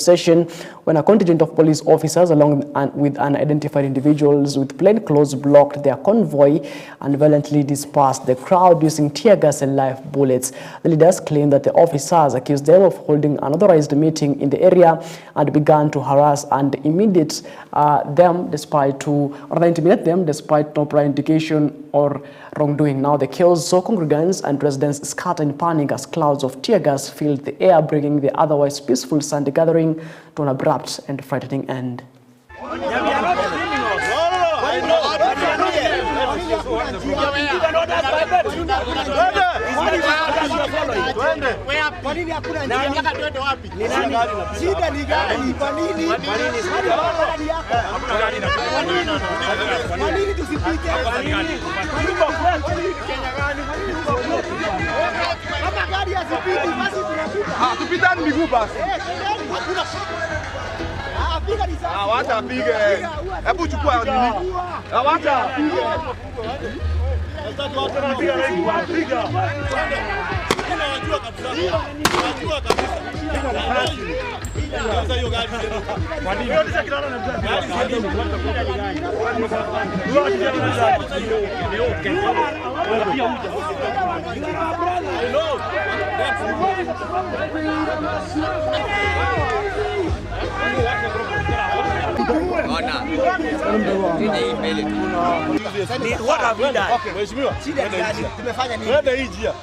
session when a contingent of police officers along with unidentified individuals with plainclothes blocked their convoy and violently dispersed the crowd using tear gas and live bullets. The leaders claimed that the officers accused them of holding an unauthorized meeting in the area and began to harass and intimidate them despite no prior indication or wrongdoing. Now the chaos saw congregants and residents scatter in panic as clouds of tear gas filled the air, bringing the otherwise peaceful Sunday gathering to an abrupt and frightening end. What have we done?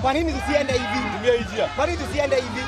Kwa nini tusiende hivi?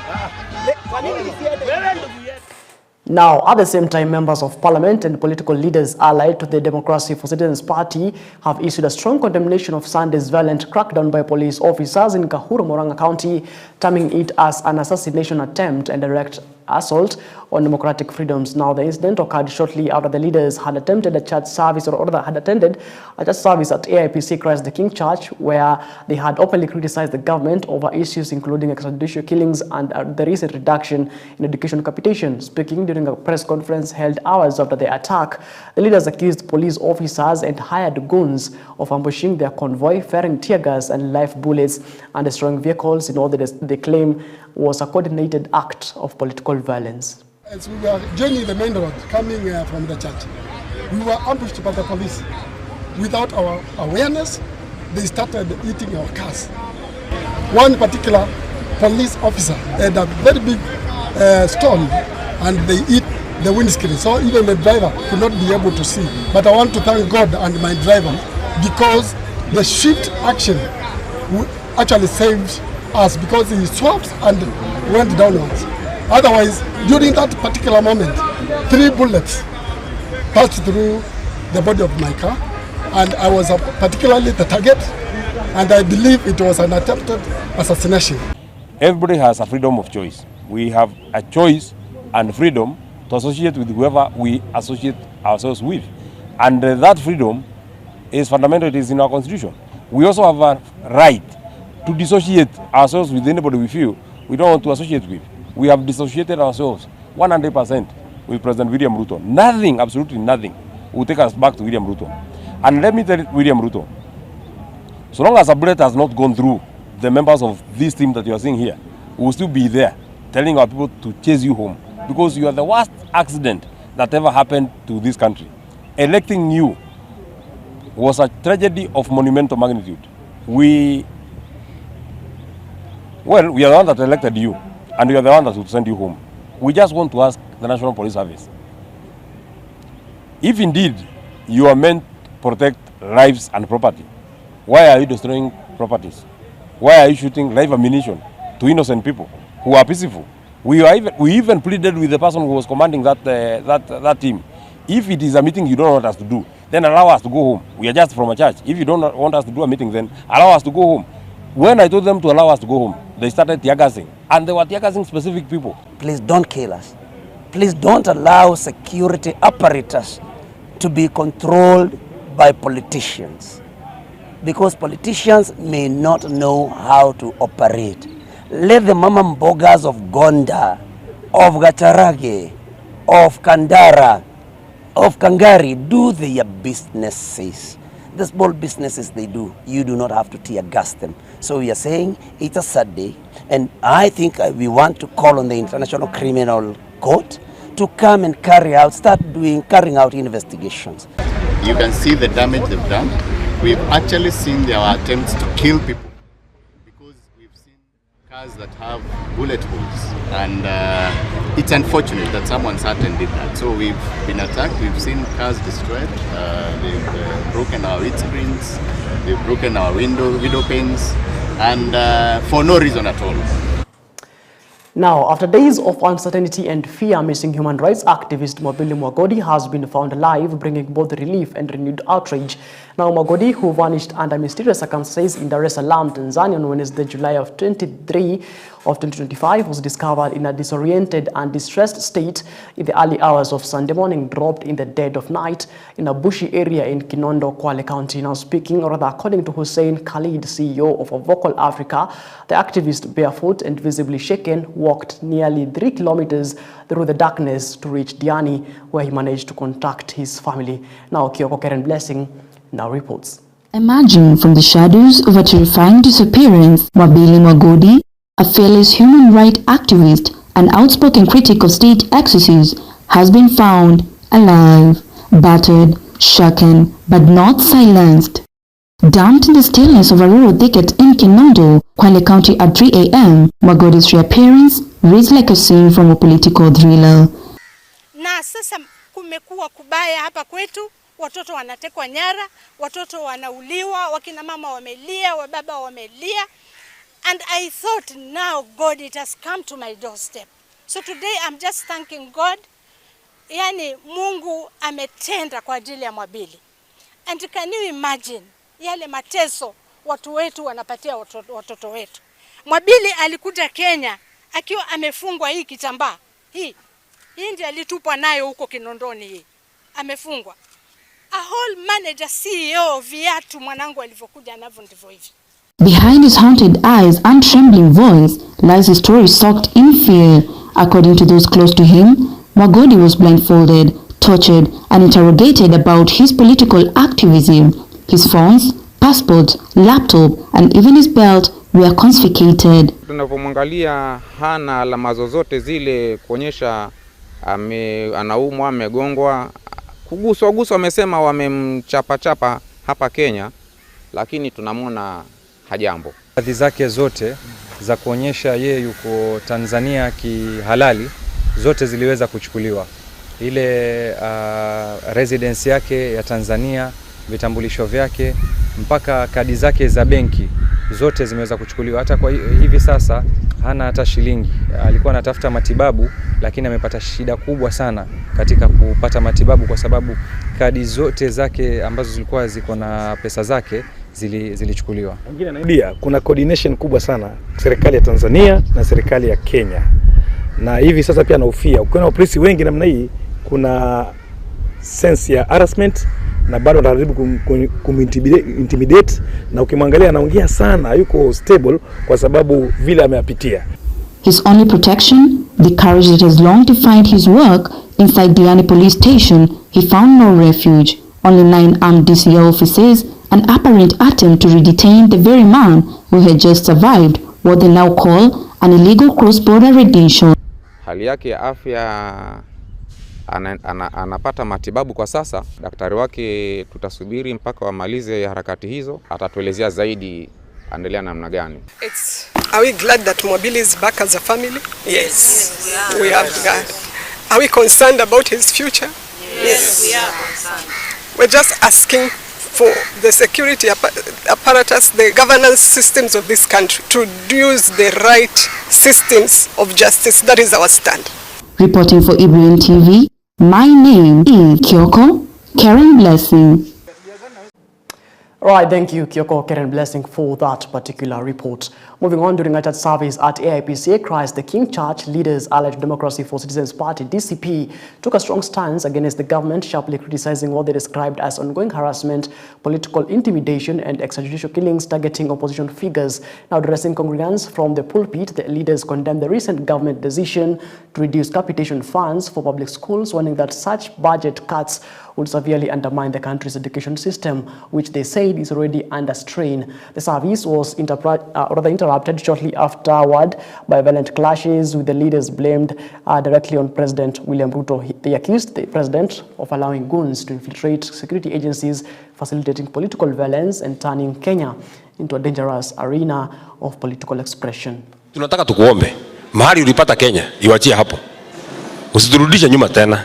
Now, at the same time, members of parliament and political leaders allied to the Democracy for Citizens Party have issued a strong condemnation of Sunday's violent crackdown by police officers in Kahuru, Murang'a County, terming it as an assassination attempt and direct assault on democratic freedoms. Now, the incident occurred shortly after the leaders had attempted a church service, or rather had attended a church service at AIPC Christ the King Church, where they had openly criticized the government over issues including extrajudicial killings and the recent reduction in education capitation. Speaking during a press conference held hours after the attack, the leaders accused police officers and hired goons of ambushing their convoy, firing tear gas and live bullets and destroying vehicles in all that they claim was a coordinated act of political violence. As we were joining the main road coming from the church, we were ambushed by the police. Without our awareness, they started eating our cars. One particular police officer had a very big stone and they eat the windscreen, so even the driver could not be able to see. But I want to thank God and my driver because the swift action actually saved us, because he swapped and went downwards. Otherwise, during that particular moment, 3 bullets passed through the body of my car, and I was particularly the target, and I believe it was an attempted assassination. Everybody has a freedom of choice. We have a choice and freedom to associate with whoever we associate ourselves with. And that freedom is fundamental, it is in our constitution. We also have a right to dissociate ourselves with anybody we feel we don't want to associate with. We have dissociated ourselves 100% with President William Ruto. Nothing, absolutely nothing, will take us back to William Ruto. And let me tell William Ruto, so long as a bullet has not gone through the members of this team that you are seeing here, we will still be there telling our people to chase you home, because you are the worst accident that ever happened to this country. Electing you was a tragedy of monumental magnitude. We are the one that elected you, and we are the one that will send you home. We just want to ask the National Police Service, if indeed you are meant to protect lives and property, why are you destroying properties? Why are you shooting live ammunition to innocent people who are peaceful? We even pleaded with the person who was commanding that team. If it is a meeting you don't want us to do, then allow us to go home. We are just from a church. If you don't want us to do a meeting, then allow us to go home. When I told them to allow us to go home, they started tear gassing, and they were tear gassing specific people. Please don't kill us. Please don't allow security apparatus to be controlled by politicians, because politicians may not know how to operate. Let the mama mbogas of Gonda, of Gacharage, of Kandara, of Kangari do their businesses. The small businesses they do, you do not have to tear gas them. So we are saying it's a sad day, and I think we want to call on the International Criminal Court to come and carrying out investigations. You can see the damage they've done. We've actually seen their attempts to kill people because we've seen cars that have bullet holes, and it's unfortunate that someone sat and did that. So we've been attacked, we've seen cars destroyed, they've broken our windscreens, they've broken our window panes, and for no reason at all. Now, after days of uncertainty and fear, missing human rights activist Mwabili Mwagodi has been found alive, bringing both relief and renewed outrage. Now, Mwagodi, who vanished under mysterious circumstances in Dar es Salaam, Tanzania on Wednesday, July of 2025, was discovered in a disoriented and distressed state in the early hours of Sunday morning, dropped in the dead of night in a bushy area in Kinondo, Kwale County. Now, according to Hussein Khalid, CEO of Vocal Africa, the activist, barefoot and visibly shaken, walked nearly 3 kilometers through the darkness to reach Diani, where he managed to contact his family. Now, Kioko Karen Blessing now reports. Emerging from the shadows of a terrifying disappearance, Mwabili Mwagodi, a fearless human rights activist and outspoken critic of state excesses, has been found alive, battered, shaken, but not silenced. Dumped in the stillness of a rural thicket in Kinondo, Kwale County at 3 a.m., Mwagodi's reappearance reads like a scene from a political thriller. Na sasa kumekuwa kubaya hapa kwetu, watoto wanatekwa nyara, watoto wanauliwa, wakina mama wamelia, wababa wamelia. And I thought, now God, it has come to my doorstep. So today I'm just thanking God. Yani Mungu ametenda kwa ajili ya Mwabili. And can you imagine yale mateso watu wetu wanapatia watoto wetu. Mwabili alikuja Kenya akiwa amefungwa hii kitambaa. Hii ndiyo alitupwa nayo huko Kinondoni hii. Amefungwa. A whole manager CEO viatu mwanangu alivyokuja navyo ndivyo hivi. Behind his haunted eyes and trembling voice lies a story soaked in fear. According to those close to him, Mwagodi was blindfolded, tortured, and interrogated about his political activism. His phones, passports, laptop, and even his belt were confiscated. Tunapomwangalia hana alama zozote zile kuonyesha anaumwa, amegongwa, kuguswa wamesema wamemchapa hapa Kenya, lakini tunamwona hajambo. Hadhi zake zote za kuonyesha yeye yuko Tanzania kihalali zote ziliweza kuchukuliwa. Ile residence yake ya Tanzania, vitambulisho vyake, mpaka kadi zake za benki zote zimeweza kuchukuliwa. Hata kwa hivi sasa hana hata shilingi. Alikuwa anatafuta matibabu lakini amepata shida kubwa sana katika kupata matibabu kwa sababu kadi zote zake ambazo zilikuwa ziko na pesa zake zilichukuliwa. Ndio kuna coordination kubwa sana serikali ya Tanzania na serikali ya Kenya. Na hivi sasa pia anahofia ukiona polisi wengi namna hii kuna sense ya harassment na bado anajaribu kumintimidate, na ukimwangalia anaongea sana, yuko stable kwa sababu vile ameapitia. His only protection, the courage that has long defined his work inside Diani police station, he found no refuge. Only 9 armed DCI officers, an apparent attempt to redetain the very man who had just survived what they now call an illegal cross-border retention. Hali yake ya afya anapata matibabu kwa sasa. Daktari wake tutasubiri mpaka wamalize harakati hizo, atatuelezea zaidi endelea namna gani. Are we glad that Mwabili is back as a family? Yes. We are glad. Are we concerned about his future? Yes. We are concerned. We're just asking for the security apparatus, the governance systems of this country to use the right systems of justice. That is our stand. Reporting for EBN TV, my name is Kyoko Karen Blessing. Right, thank you, Kyoko Karen Blessing, for that particular report. Moving on, during a service at AIPCA, Christ the King Church leaders allied to Democracy for Citizens Party, DCP, took a strong stance against the government, sharply criticizing what they described as ongoing harassment, political intimidation, and extrajudicial killings targeting opposition figures. Now, addressing congregants from the pulpit, the leaders condemned the recent government decision to reduce capitation funds for public schools, warning that such budget cuts would severely undermine the country's education system, which they say said is already under strain. The service was interrupted shortly afterward by violent clashes, with the leaders blamed directly on President William Ruto. They accused the president of allowing goons to infiltrate security agencies, facilitating political violence and turning Kenya into a dangerous arena of political expression. Tunataka tukuombe, mahali ulipata Kenya, iwachie hapo. Usiturudishe nyuma tena.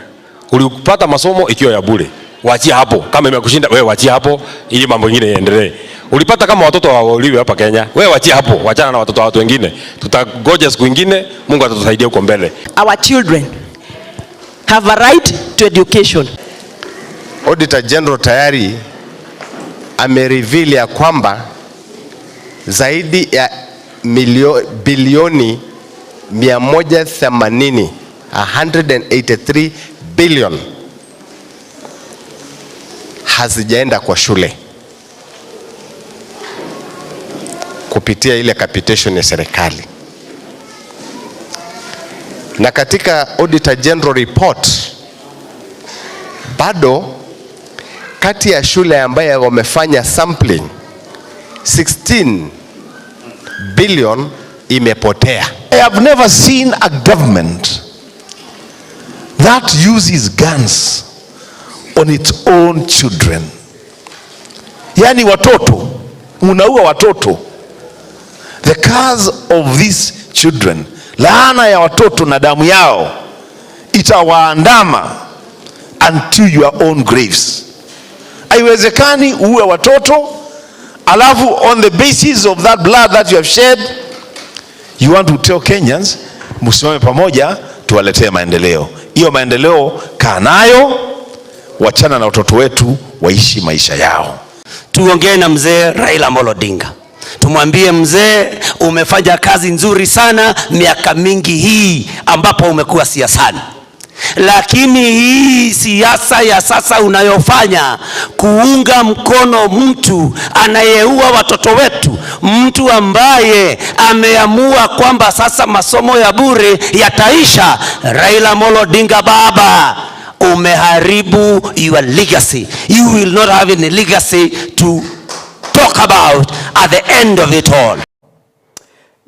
Ulipata masomo ikiwa ya bure. Waachie hapo. Kama imekushinda wewe waachie hapo ili mambo mengine yaendelee. Ulipata kama watoto wauliwe hapa Kenya, wewe waachie hapo. Waachana na watoto wa watu wengine. Tutagoja siku nyingine, Mungu atatusaidia huko mbele. Our children have a right to education. Auditor General tayari amereveal ya kwamba zaidi ya bilioni 180, 183 billion hazijaenda kwa shule kupitia ile capitation ya serikali. Na katika Auditor General report bado kati ya shule ambaye wamefanya sampling 16 billion imepotea. I have never seen a government that uses guns on its own children. Yani watoto, unaua watoto. The curse of these children, laana ya watoto na damu yao itawaandama until your own graves. Haiwezekani uwe watoto alafu on the basis of that blood that you have shed you want to tell Kenyans msimame pamoja tuwaletee maendeleo. Hiyo maendeleo kaa nayo, wachana na watoto wetu waishi maisha yao. Tuongee na mzee Raila Amolo Odinga. Tumwambie mzee, umefanya kazi nzuri sana miaka mingi hii ambapo umekuwa siasani. Lakini hii siasa ya sasa unayofanya kuunga mkono mtu anayeua watoto wetu, mtu ambaye ameamua kwamba sasa masomo ya bure yataisha, Raila Amolo Odinga baba, umeharibu your legacy. You will not have any legacy to talk about at the end of it all.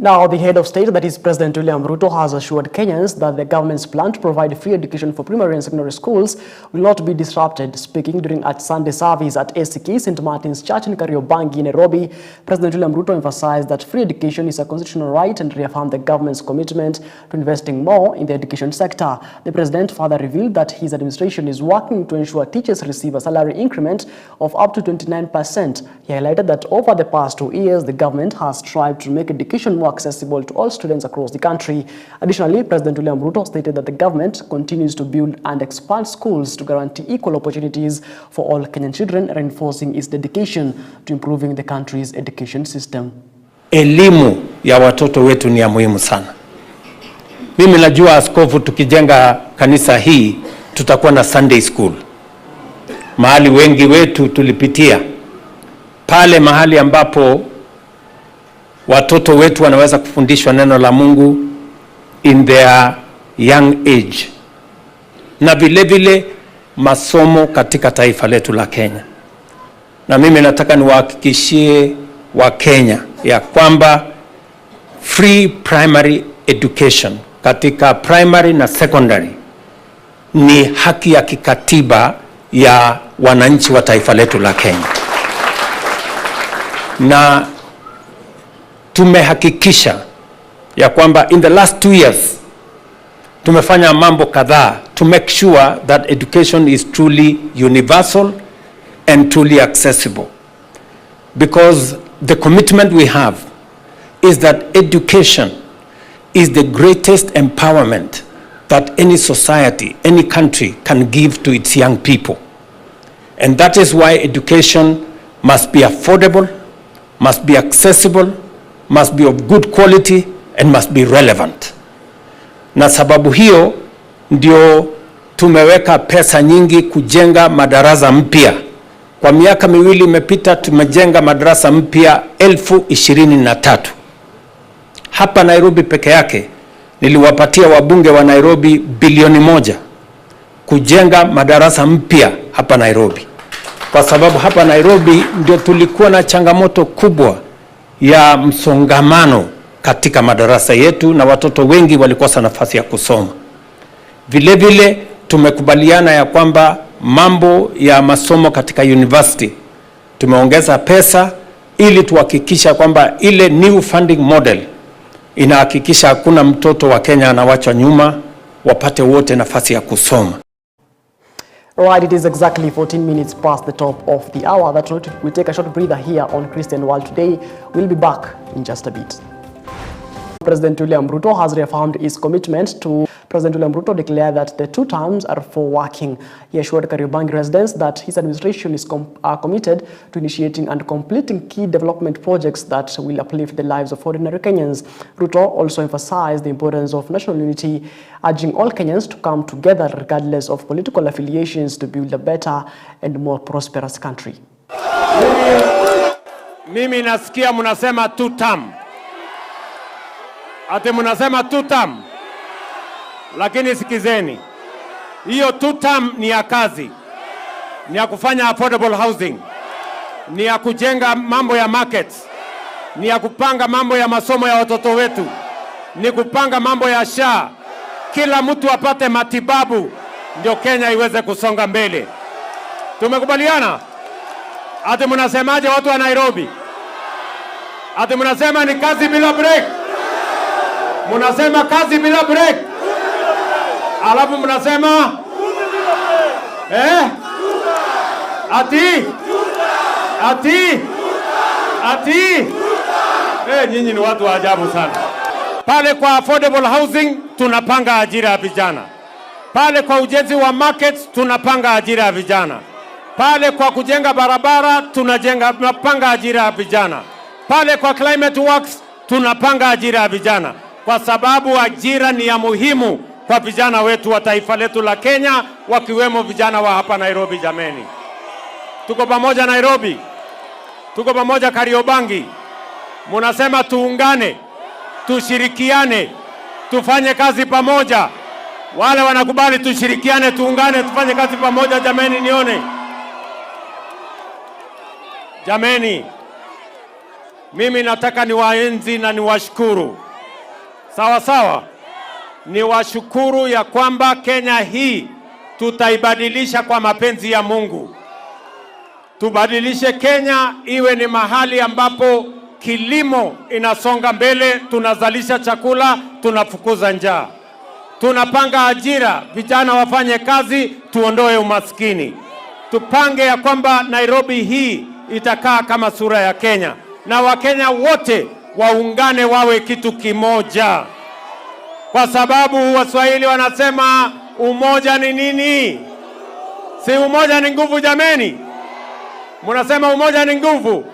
Now, the head of state, that is President William Ruto, has assured Kenyans that the government's plan to provide free education for primary and secondary schools will not be disrupted. Speaking during a Sunday service at ACK St. Martin's Church in Kariobangi, Nairobi, President William Ruto emphasized that free education is a constitutional right and reaffirmed the government's commitment to investing more in the education sector. The president further revealed that his administration is working to ensure teachers receive a salary increment of up to 29%. He highlighted that over the past 2 years, the government has strived to make education more accessible to all students across the country. Additionally, President William Ruto stated that the government continues to build and expand schools to guarantee equal opportunities for all Kenyan children, reinforcing its dedication to improving the country's education system. Elimu ya watoto wetu ni ya muhimu sana. Mimi najua askofu, tukijenga kanisa hii tutakuwa na Sunday school. Mahali wengi wetu tulipitia pale, mahali ambapo watoto wetu wanaweza kufundishwa neno la Mungu in their young age, na vile vile masomo katika taifa letu la Kenya. Na mimi nataka niwahakikishie wa Kenya ya kwamba free primary education katika primary na secondary ni haki ya kikatiba ya wananchi wa taifa letu la Kenya. Na tumehakikisha ya kwamba in the last 2 years tumefanya mambo kadhaa to make sure that education is truly universal and truly accessible, because the commitment we have is that education is the greatest empowerment that any society, any country can give to its young people. And that is why education must be affordable, must be accessible, must be of good quality and must be relevant. Na sababu hiyo ndio tumeweka pesa nyingi kujenga madarasa mpya. Kwa miaka 2 imepita tumejenga madarasa mpya 23,000. Hapa Nairobi peke yake niliwapatia wabunge wa Nairobi bilioni 1 kujenga madarasa mpya hapa Nairobi. kwa sababu hapa Nairobi ndio tulikuwa na changamoto kubwa ya msongamano katika madarasa yetu na watoto wengi walikosa nafasi ya kusoma. Vile vile tumekubaliana ya kwamba mambo ya masomo katika university tumeongeza pesa ili tuhakikisha kwamba ile new funding model inahakikisha hakuna mtoto wa Kenya anawachwa nyuma, wapate wote nafasi ya kusoma. Right, it is exactly 14 minutes past the top of the hour. That's right, we take a short breather here on Christian World Today. We'll be back in just a bit. President William Ruto has reaffirmed his commitment to. President William Ruto declared that the 2 terms are for working. He assured Kariobangi residents that his administration is committed to initiating and completing key development projects that will uplift the lives of ordinary Kenyans. Ruto also emphasized the importance of national unity, urging all Kenyans to come together regardless of political affiliations to build a better and more prosperous country. Mimi nasikia mnasema 2 term. Ate mnasema 2 term. Lakini sikizeni, hiyo 2 term ni ya kazi, ni ya kufanya affordable housing, ni ya kujenga mambo ya markets, ni ya kupanga mambo ya masomo ya watoto wetu, ni kupanga mambo ya SHA, kila mtu apate matibabu, ndio Kenya iweze kusonga mbele. Tumekubaliana? Ate mnasemaje watu wa Nairobi? Ate mnasema ni kazi bila break? Mnasema kazi bila break? Alafu mnasema nyinyi ni watu wa ajabu sana. Pale kwa affordable housing tunapanga ajira ya vijana. Pale kwa ujenzi wa markets tunapanga ajira ya vijana. Pale kwa kujenga barabara tunapanga ajira ya vijana. Pale kwa climate works tunapanga ajira ya vijana, kwa sababu ajira ni ya muhimu kwa vijana wetu wa taifa letu la Kenya, wakiwemo vijana wa hapa Nairobi. Jameni, tuko pamoja Nairobi, tuko pamoja Kariobangi. Munasema tuungane, tushirikiane, tufanye kazi pamoja. Wale wanakubali tushirikiane, tuungane, tufanye kazi pamoja? Jameni, nione. Jameni, mimi nataka niwaenzi na niwashukuru. Sawa sawa. Ni washukuru ya kwamba Kenya hii tutaibadilisha kwa mapenzi ya Mungu. Tubadilishe Kenya iwe ni mahali ambapo kilimo inasonga mbele, tunazalisha chakula, tunafukuza njaa. Tunapanga ajira, vijana wafanye kazi, tuondoe umaskini. Tupange ya kwamba Nairobi hii itakaa kama sura ya Kenya, na Wakenya wote waungane wawe kitu kimoja. Kwa sababu Waswahili wanasema umoja ni nini? Si umoja ni nguvu jameni? Munasema umoja ni nguvu.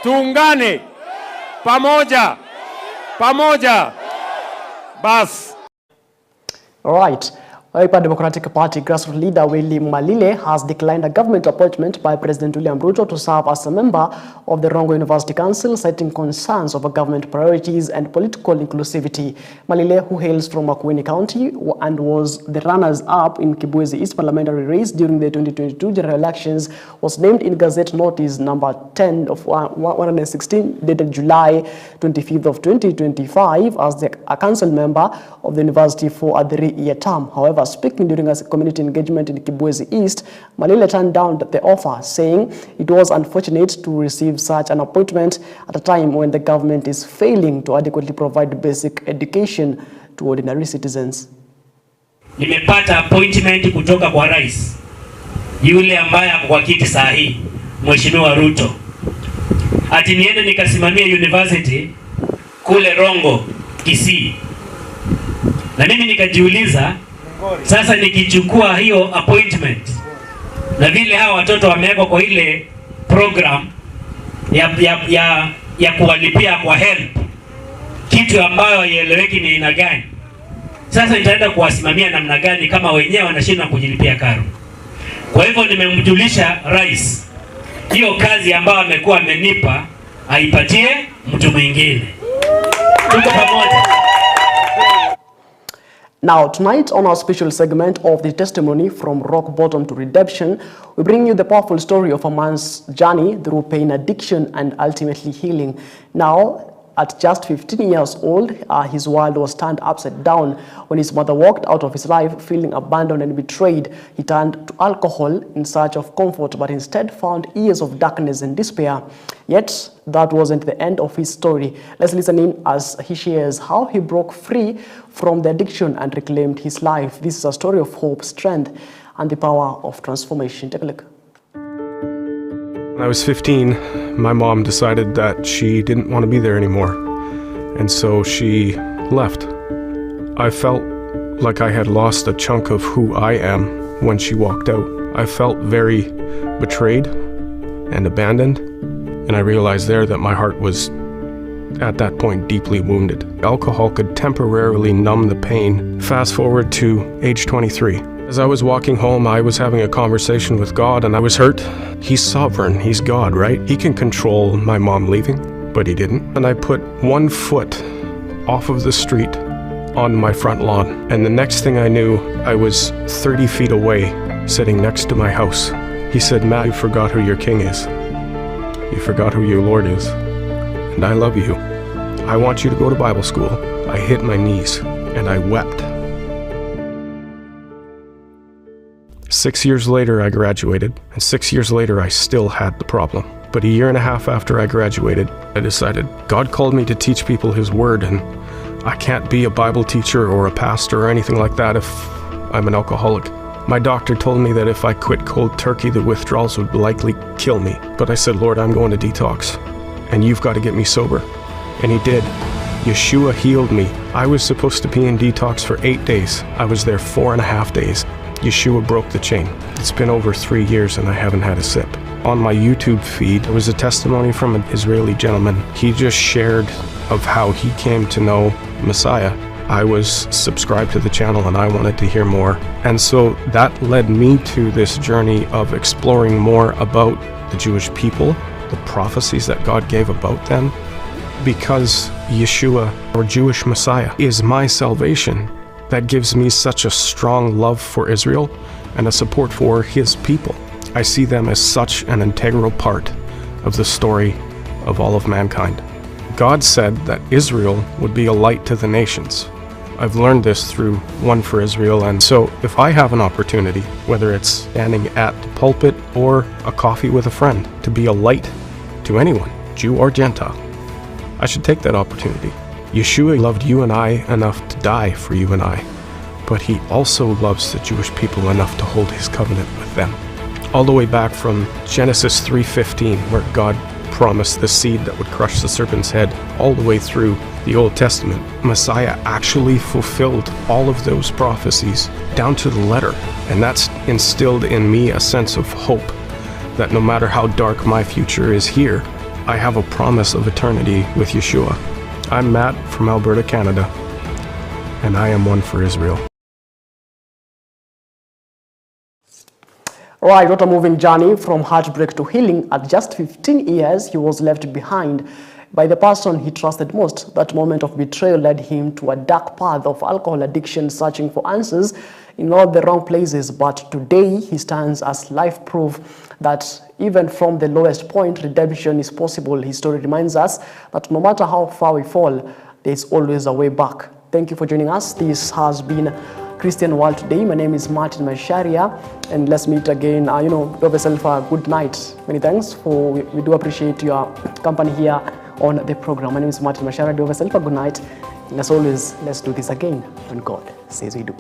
Tuungane pamoja. Pamoja. Bas. All right. Wiper Democratic Party grassroots leader William Mwabili has declined a government appointment by President William Ruto to serve as a member of the Rongo University Council, citing concerns over government priorities and political inclusivity. Mwabili, who hails from Makueni County and was the runners-up in Kibwezi East parliamentary race during the 2022 general elections, was named in Gazette Notice number 10 of 116 dated July 25th of 2025 as a council member of the university for a 3-year term. However, speaking during a community engagement in Kibwezi East, Mwabili turned down the offer, saying it was unfortunate to receive such an appointment at a time when the government is failing to adequately provide basic education to ordinary citizens. Nimepata appointment kutoka kwa rais yule ambaye ako kwa kiti saa hii, Mheshimiwa Ruto, ati niende nikasimamia university kule Rongo Kisii. Na mimi nikajiuliza, sasa nikichukua hiyo appointment na vile hawa watoto wamewekwa kwa ile program ya kuwalipia kwa help, kitu ambayo haieleweki ni aina gani, sasa nitaenda kuwasimamia namna gani kama wenyewe wanashindwa kujilipia karo? Kwa hivyo nimemjulisha rais hiyo kazi ambayo amekuwa amenipa aipatie mtu mwingine. Tuko pamoja. Now, tonight on our special segment of the testimony from rock bottom to redemption, we bring you the powerful story of a man's journey through pain, addiction, and ultimately healing. Now, at just 15 years old, his world was turned upside down. When his mother walked out of his life feeling abandoned and betrayed, he turned to alcohol in search of comfort, but instead found years of darkness and despair. Yet, that wasn't the end of his story. Let's listen in as he shares how he broke free from the addiction and reclaimed his life. This is a story of hope, strength, and the power of transformation. Take a look. When I was 15, my mom decided that she didn't want to be there anymore, and so she left. I felt like I had lost a chunk of who I am when she walked out. I felt very betrayed and abandoned, and I realized there that my heart was, at that point, deeply wounded. Alcohol could temporarily numb the pain. Fast forward to age 23. As I was walking home, I was having a conversation with God, and I was hurt. He's sovereign, he's God, right? He can control my mom leaving, but he didn't. And I put 1 foot off of the street on my front lawn, and the next thing I knew, I was 30 feet away, sitting next to my house. He said, "Matt, you forgot who your king is. You forgot who your Lord is, and I love you. I want you to go to Bible school." I hit my knees, and I wept. 6 years later, I graduated, and 6 years later, I still had the problem. But a year and a half after I graduated, I decided God called me to teach people His Word, and I can't be a Bible teacher or a pastor or anything like that if I'm an alcoholic. My doctor told me that if I quit cold turkey, the withdrawals would likely kill me. But I said, "Lord, I'm going to detox, and you've got to get me sober." And He did. Yeshua healed me. I was supposed to be in detox for 8 days. I was there 4.5 days. Yeshua broke the chain. It's been over 3 years and I haven't had a sip. On my YouTube feed, there was a testimony from an Israeli gentleman. He just shared of how he came to know Messiah. I was subscribed to the channel and I wanted to hear more. And so that led me to this journey of exploring more about the Jewish people, the prophecies that God gave about them, because Yeshua, or Jewish Messiah, is my salvation. That gives me such a strong love for Israel and a support for His people. I see them as such an integral part of the story of all of mankind. God said that Israel would be a light to the nations. I've learned this through One for Israel, and so if I have an opportunity, whether it's standing at the pulpit or a coffee with a friend, to be a light to anyone, Jew or Gentile, I should take that opportunity. Yeshua loved you and I enough to die for you and I, but He also loves the Jewish people enough to hold His covenant with them. All the way back from Genesis 3:15, where God promised the seed that would crush the serpent's head, all the way through the Old Testament, Messiah actually fulfilled all of those prophecies down to the letter. And that's instilled in me a sense of hope that no matter how dark my future is here, I have a promise of eternity with Yeshua. I'm Matt from Alberta, Canada, and I am One for Israel. Right, what a moving journey from heartbreak to healing. At just 15 years, he was left behind by the person he trusted most. That moment of betrayal led him to a dark path of alcohol addiction, searching for answers in all the wrong places. But today, he stands as life proof that even from the lowest point, redemption is possible. His story reminds us that no matter how far we fall, there's always a way back. Thank you for joining us. This has been Christian World Today. My name is Martin Macharia, and let's meet again. Do have yourself a good night. Many thanks we do appreciate your company here on the program. My name is Martin Macharia. Do have yourself a good night. And as always, let's do this again when God says we do.